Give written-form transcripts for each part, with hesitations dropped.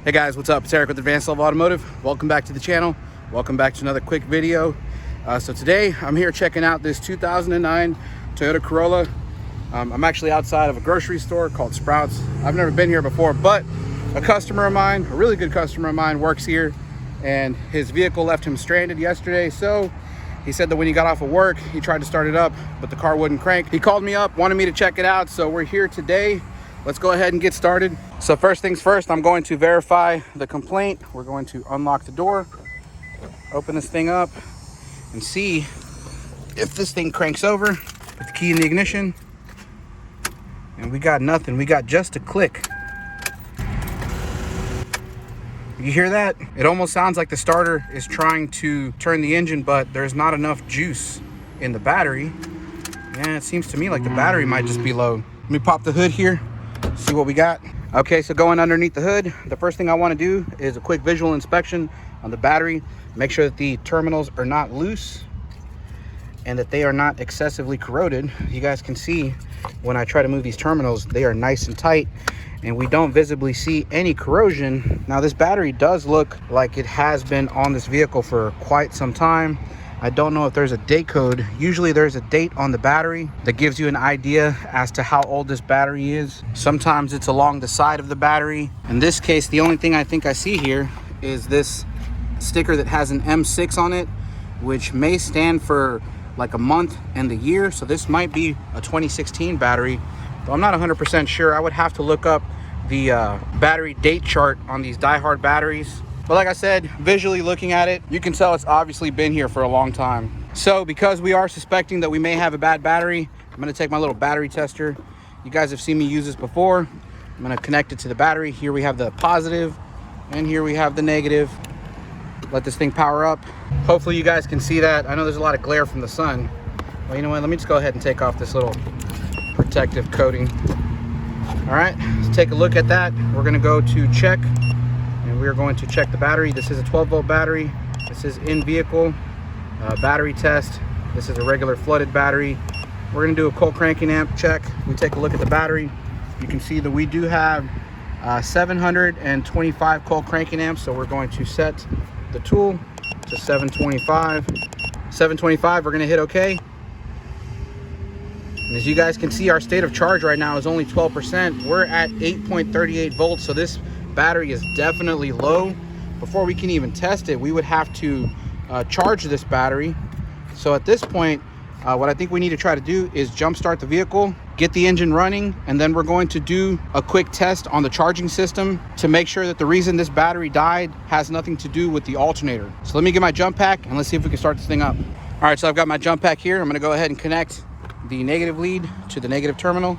Hey guys, what's up? It's Eric with Advanced Level Automotive. Welcome back to the channel. Welcome back to another quick video. So today I'm here checking out this 2009 Toyota Corolla. I'm actually outside of a grocery store called Sprouts. I've never been here before, but a customer of mine, a really good customer of mine, works here, and his vehicle left him stranded yesterday. So he said that when he got off of work, he tried to start it up, but the car wouldn't crank. He called me up, wanted me to check it out, so we're here today. Let's go ahead and get started. So first things first, I'm going to verify the complaint. We're going to unlock the door, open this thing up, and see if this thing cranks over. Put the key in the ignition, and we got nothing. We got just a click. You hear that? It almost sounds like the starter is trying to turn the engine, but there's not enough juice in the battery. Yeah, it seems to me like the battery might just be low. Let me pop the hood here, see what we got. Okay, so going underneath the hood, the first thing I want to do is a quick visual inspection on the battery. Make sure that the terminals are not loose and that they are not excessively corroded. You guys can see when I try to move these terminals, they are nice and tight, and we don't visibly see any corrosion. Now this battery does look like it has been on this vehicle for quite some time. I don't know if there's a date code. Usually there's a date on the battery that gives you an idea as to how old this battery is. Sometimes it's along the side of the battery. In this case, the only thing I think I see here is this sticker that has an M6 on it, which may stand for like a month and the year. So this might be a 2016 battery, though I'm not 100% sure. I would have to look up the battery date chart on these diehard batteries. But like I said, visually looking at it, you can tell it's obviously been here for a long time. So because we are suspecting that we may have a bad battery, I'm gonna take my little battery tester. You guys have seen me use this before. I'm gonna connect it to the battery. Here we have the positive, and here we have the negative. Let this thing power up. Hopefully you guys can see that. I know there's a lot of glare from the sun. Well, you know what? Let me just go ahead and take off this little protective coating. All right, let's take a look at that. We're gonna go to check. We are going to check the battery. This is a 12-volt battery. This is in vehicle battery test. This is a regular flooded battery. We're going to do a cold cranking amp check. We take a look at the battery. You can see that we do have 725 cold cranking amps. So we're going to set the tool to 725. 725, we're going to hit OK. And as you guys can see, our state of charge right now is only 12%. We're at 8.38 volts. So this battery is definitely low. Before we can even test it, we would have to charge this battery. So at this point, what I think we need to try to do is jump start the vehicle, get the engine running, and then we're going to do a quick test on the charging system to make sure that the reason this battery died has nothing to do with the alternator. So let me get my jump pack and let's see if we can start this thing up. All right, so I've got my jump pack here. I'm going to go ahead and connect the negative lead to the negative terminal.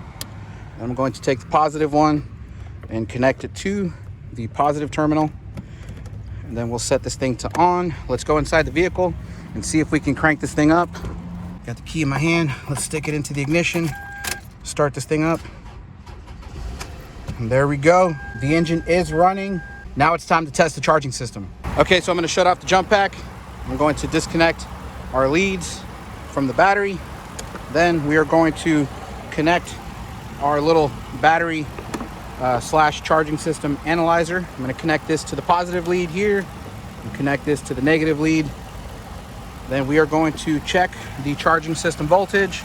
And I'm going to take the positive one and connect it to the positive terminal, and then we'll set this thing to on. Let's go inside the vehicle and see if we can crank this thing up. Got the key in my hand. Let's stick it into the ignition, start this thing up, and there we go. The engine is running. Now it's time to test the charging system. Okay, so I'm going to shut off the jump pack. I'm going to disconnect our leads from the battery. Then we are going to connect our little battery slash charging system analyzer. I'm going to connect this to the positive lead here and connect this to the negative lead. Then we are going to check the charging system voltage.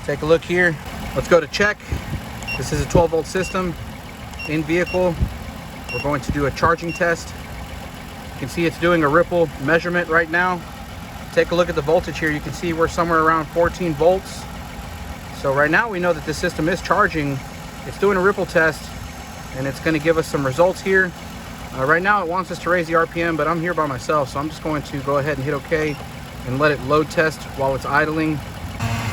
Take a look here. Let's go to check. This is a 12-volt system in vehicle. We're going to do a charging test. You can see it's doing a ripple measurement right now. Take a look at the voltage here. You can see we're somewhere around 14 volts. So right now we know that the system is charging. It's doing a ripple test, and it's going to give us some results here. Right now it wants us to raise the RPM, but I'm here by myself, so I'm just going to go ahead and hit OK and let it load test while it's idling.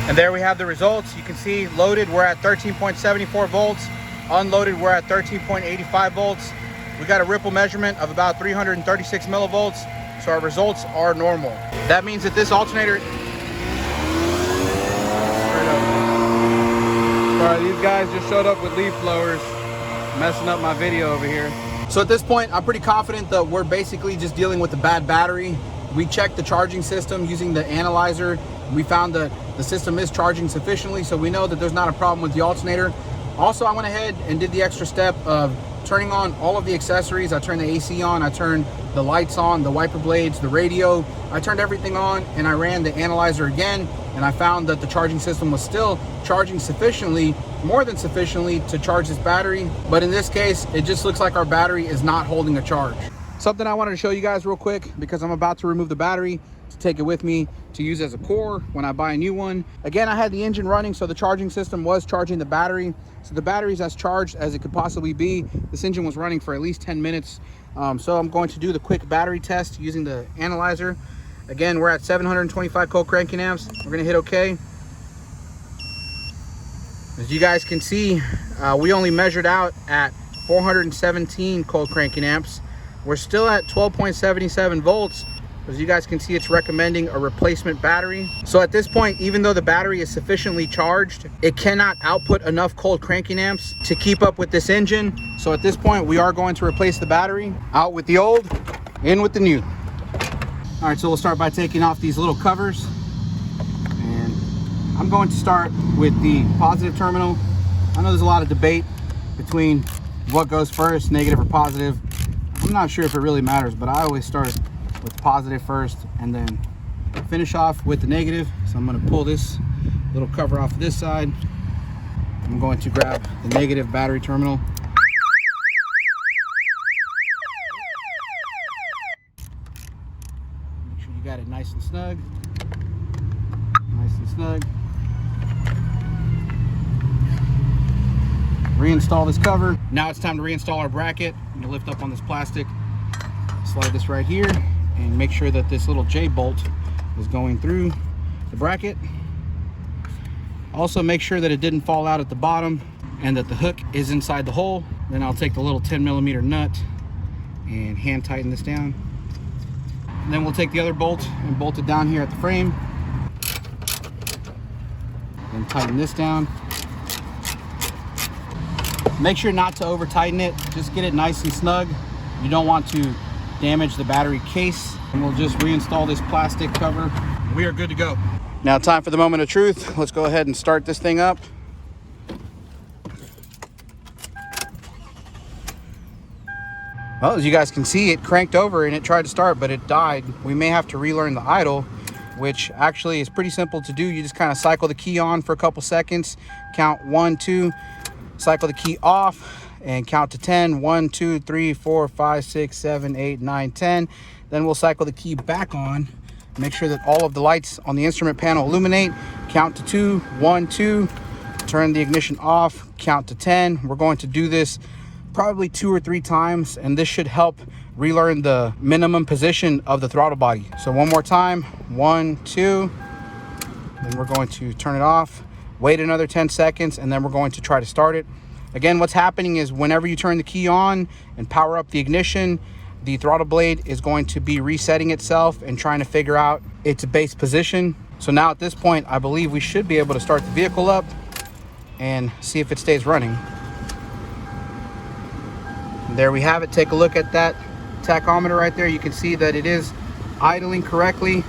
And there we have the results. You can see loaded, we're at 13.74 volts. Unloaded, we're at 13.85 volts. We got a ripple measurement of about 336 millivolts, so our results are normal. That means that this alternator... Sorry, these guys just showed up with leaf blowers, messing up my video over here. So at this point, I'm pretty confident that we're basically just dealing with a bad battery. We checked the charging system using the analyzer. We found that the system is charging sufficiently, so we know that there's not a problem with the alternator. Also, I went ahead and did the extra step of turning on all of the accessories. I turned the AC on, I turned the lights on, the wiper blades, the radio. I turned everything on and I ran the analyzer again, and I found that the charging system was still charging sufficiently, more than sufficiently, to charge this battery. But in this case, it just looks like our battery is not holding a charge. Something I wanted to show you guys real quick, because I'm about to remove the battery to take it with me to use as a core when I buy a new one. Again, I had the engine running, so the charging system was charging the battery. So the battery is as charged as it could possibly be. This engine was running for at least 10 minutes. So I'm going to do the quick battery test using the analyzer. Again, we're at 725 cold cranking amps. We're gonna hit okay. As you guys can see, we only measured out at 417 cold cranking amps. We're still at 12.77 volts. As you guys can see, it's recommending a replacement battery. So at this point, even though the battery is sufficiently charged, it cannot output enough cold cranking amps to keep up with this engine. So at this point, we are going to replace the battery. Out with the old, in with the new. All right, so we'll start by taking off these little covers. And I'm going to start with the positive terminal. I know there's a lot of debate between what goes first, negative or positive. I'm not sure if it really matters, but I always start with positive first and then finish off with the negative. So I'm going to pull this little cover off this side. I'm going to grab the negative battery terminal. Make sure you got it nice and snug. Nice and snug. Reinstall this cover. Now it's time to reinstall our bracket. I'm going to lift up on this plastic, slide this right here, and make sure that this little J-bolt is going through the bracket. Also make sure that it didn't fall out at the bottom and that the hook is inside the hole. Then I'll take the little 10mm nut and hand tighten this down. And then we'll take the other bolt and bolt it down here at the frame. Then tighten this down. Make sure not to over tighten it, just get it nice and snug. You don't want to damage the battery case. And we'll just reinstall this plastic cover. We are good to go. Now time for the moment of truth. Let's go ahead and start this thing up. Well, as you guys can see, it cranked over and it tried to start, but it died. We may have to relearn the idle, which actually is pretty simple to do. You just kind of cycle the key on for a couple seconds, count 1, 2, cycle the key off and count to 10. 1, 2, 3, 4, 5, 6, 7, 8, 9, 10. Then we'll cycle the key back on. Make sure that all of the lights on the instrument panel illuminate. Count to 2. 1, 2. Turn the ignition off. Count to 10. We're going to do this probably 2 or 3 times, and this should help relearn the minimum position of the throttle body. So one more time. 1, 2. Then we're going to turn it off. Wait another 10 seconds, and then we're going to try to start it. Again, what's happening is whenever you turn the key on and power up the ignition, the throttle blade is going to be resetting itself and trying to figure out its base position. So now at this point, I believe we should be able to start the vehicle up and see if it stays running. And there we have it. Take a look at that tachometer right there. You can see that it is idling correctly.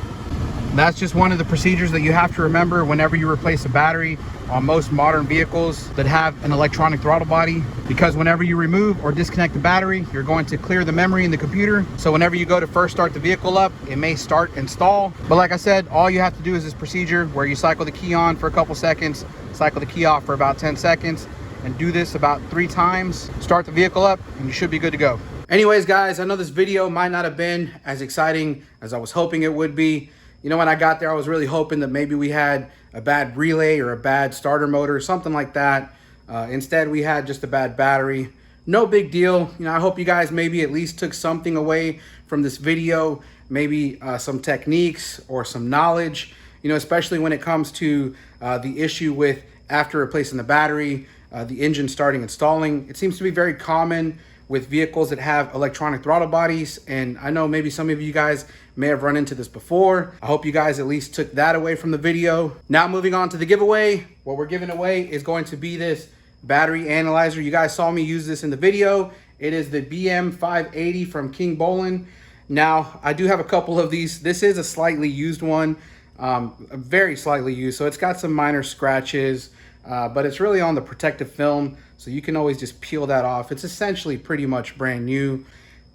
That's just one of the procedures that you have to remember whenever you replace a battery on most modern vehicles that have an electronic throttle body, because whenever you remove or disconnect the battery, you're going to clear the memory in the computer. So whenever you go to first start the vehicle up, it may start and stall. But like I said, all you have to do is this procedure where you cycle the key on for a couple seconds, cycle the key off for about 10 seconds, and do this about 3 times. Start the vehicle up and you should be good to go. Anyways, guys, I know this video might not have been as exciting as I was hoping it would be. You know, when I got there, I was really hoping that maybe we had a bad relay or a bad starter motor or something like that. Instead, we had just a bad battery. No big deal. You know, I hope you guys maybe at least took something away from this video, maybe some techniques or some knowledge, you know, especially when it comes to the issue with after replacing the battery, the engine starting and stalling. It seems to be very common with vehicles that have electronic throttle bodies, and I know maybe some of you guys may have run into this before. I hope you guys at least took that away from the video. Now moving on to the giveaway. What we're giving away is going to be this battery analyzer. You guys saw me use this in the video. It is the BM508 from Kingbolen. Now I do have a couple of these. This is a slightly used one, very slightly used, so it's got some minor scratches. but it's really on the protective film, so you can always just peel that off. It's essentially pretty much brand new,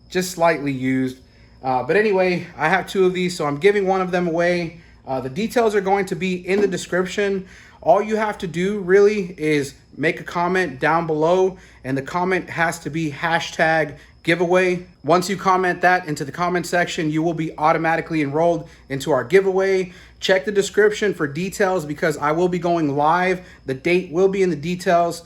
just slightly used. But anyway, I have 2 of these, so I'm giving one of them away. The details are going to be in the description. All you have to do really is make a comment down below, and the comment has to be hashtag giveaway. Once you comment that into the comment section, you will be automatically enrolled into our giveaway. Check the description for details because I will be going live. The date will be in the details.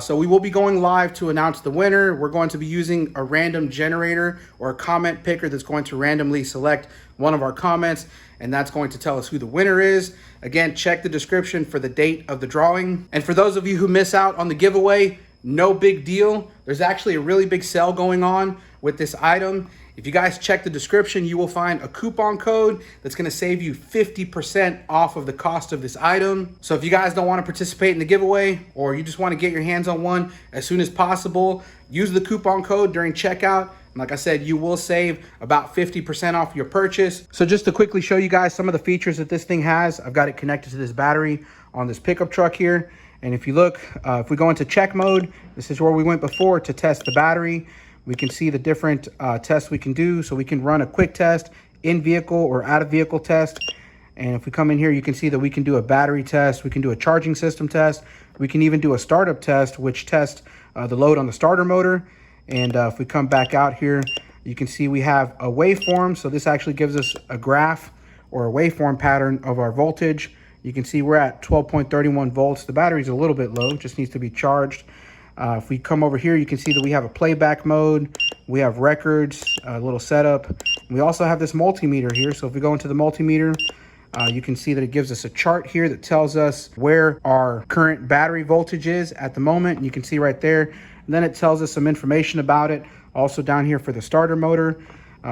So we will be going live to announce the winner. We're going to be using a random generator or a comment picker that's going to randomly select one of our comments, and that's going to tell us who the winner is. Again, check the description for the date of the drawing. And for those of you who miss out on the giveaway, no big deal. There's actually a really big sale going on with this item. If you guys check the description, you will find a coupon code that's going to save you 50% off of the cost of this item. So if you guys don't want to participate in the giveaway, or you just want to get your hands on one as soon as possible, use the coupon code during checkout. And like I said, you will save about 50% off your purchase. So just to quickly show you guys some of the features that this thing has, I've got it connected to this battery on this pickup truck here. And if you look, if we go into check mode, this is where we went before to test the battery. We can see the different tests we can do. So we can run a quick test, in vehicle or out of vehicle test. And if we come in here, you can see that we can do a battery test. We can do a charging system test. We can even do a startup test, which tests the load on the starter motor. And if we come back out here, you can see we have a waveform. So this actually gives us a graph or a waveform pattern of our voltage. You can see we're at 12.31 volts. The battery's a little bit low, just needs to be charged. If we come over here, you can see that we have a playback mode. We have records, a little setup. We also have this multimeter here. So if we go into the multimeter, you can see that it gives us a chart here that tells us where our current battery voltage is at the moment. And you can see right there. And then it tells us some information about it. Also down here for the starter motor.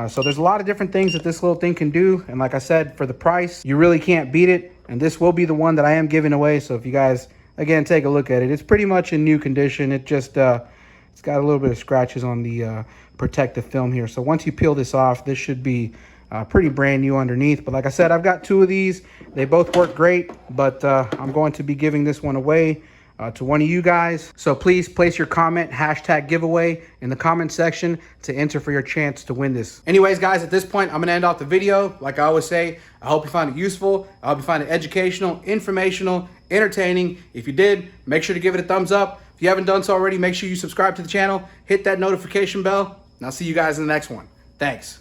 So there's a lot of different things that this little thing can do. And like I said, for the price, you really can't beat it. And this will be the one that I am giving away. So if you guys, again, take a look at it, it's pretty much in new condition. It just, it's got a little bit of scratches on the protective film here. So once you peel this off, this should be pretty brand new underneath. But like I said, I've got 2 of these. They both work great, but I'm going to be giving this one away to one of you guys. So please place your comment, hashtag giveaway, in the comment section to enter for your chance to win this. Anyways, guys, at this point, I'm gonna end off the video. Like I always say, I hope you find it useful. I hope you find it educational, informational, entertaining. If you did, make sure to give it a thumbs up. If you haven't done so already, make sure you subscribe to the channel, hit that notification bell, and I'll see you guys in the next one. Thanks.